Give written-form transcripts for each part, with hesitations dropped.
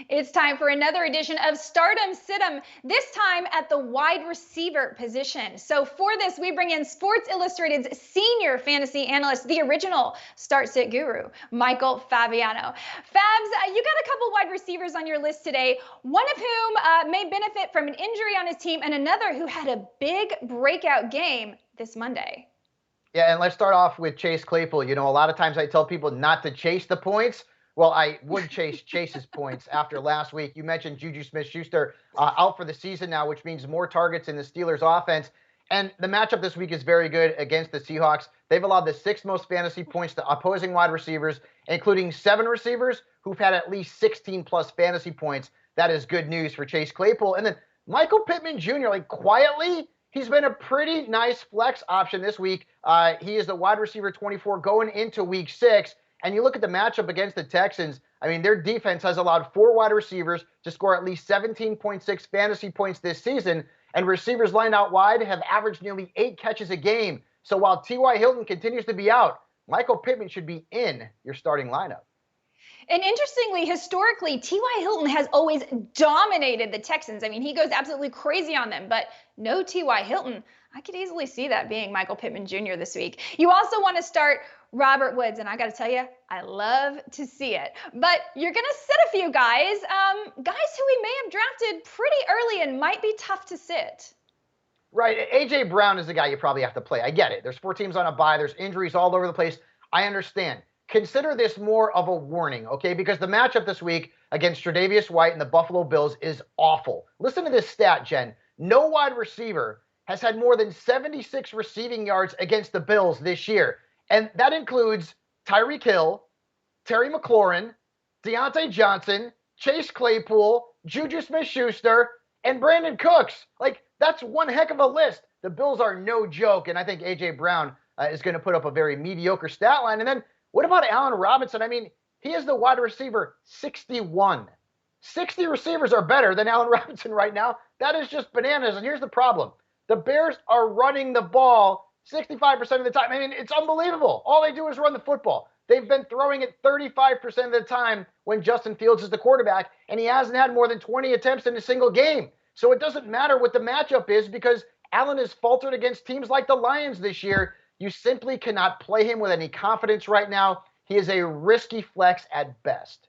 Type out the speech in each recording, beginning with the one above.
It's time for another edition of Stardom Situm, this time at the wide receiver position. So for this, we bring in Sports Illustrated's senior fantasy analyst, the original start sit guru, Michael Fabiano. Fabs, you got a couple wide receivers on your list today, one of whom may benefit from an injury on his team and another who had a big breakout game this Monday. Yeah, and let's start off with Chase Claypool. You know, a lot of times I tell people not to chase the points. Well, I would chase Chase's points after last week. You mentioned Juju Smith-Schuster out for the season now, which means more targets in the Steelers' offense. And the matchup this week is very good against the Seahawks. They've allowed the sixth most fantasy points to opposing wide receivers, including 7 receivers who've had at least 16-plus fantasy points. That is good news for Chase Claypool. And then Michael Pittman Jr., like quietly, he's been a pretty nice flex option this week. He is the wide receiver 24 going into week 6. And you look at the matchup against the Texans, I mean, their defense has allowed 4 wide receivers to score at least 17.6 fantasy points this season, and receivers lined out wide have averaged nearly 8 catches a game. So while T.Y. Hilton continues to be out, Michael Pittman should be in your starting lineup. And interestingly, historically, T.Y. Hilton has always dominated the Texans. I mean, he goes absolutely crazy on them, but no T.Y. Hilton. I could easily see that being Michael Pittman Jr. this week. You also want to start Robert Woods, and I got to tell you, I love to see it. But you're going to sit a few guys, guys who we may have drafted pretty early and might be tough to sit. Right. A.J. Brown is the guy you probably have to play. I get it. There's 4 teams on a bye. There's injuries all over the place. I understand. Consider this more of a warning, okay? Because the matchup this week against Tre'Davious White and the Buffalo Bills is awful. Listen to this stat, Jen. No wide receiver has had more than 76 receiving yards against the Bills this year. And that includes Tyreek Hill, Terry McLaurin, Deontay Johnson, Chase Claypool, Juju Smith-Schuster, and Brandon Cooks. Like, that's one heck of a list. The Bills are no joke, and I think A.J. Brown is going to put up a very mediocre stat line. And then what about Allen Robinson? I mean, he is the wide receiver 61. 60 receivers are better than Allen Robinson right now. That is just bananas. And here's the problem. The Bears are running the ball 65% of the time. I mean, it's unbelievable. All they do is run the football. They've been throwing it 35% of the time when Justin Fields is the quarterback, and he hasn't had more than 20 attempts in a single game. So it doesn't matter what the matchup is because Allen has faltered against teams like the Lions this year. You simply cannot play him with any confidence right now. He is a risky flex at best.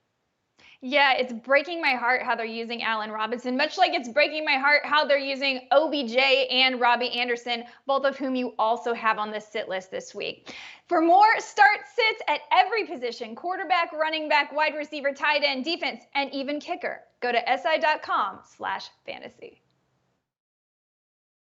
Yeah, it's breaking my heart how they're using Allen Robinson, much like it's breaking my heart how they're using OBJ and Robbie Anderson, both of whom you also have on the sit list this week. For more start sits at every position, quarterback, running back, wide receiver, tight end, defense, and even kicker, go to si.com/fantasy.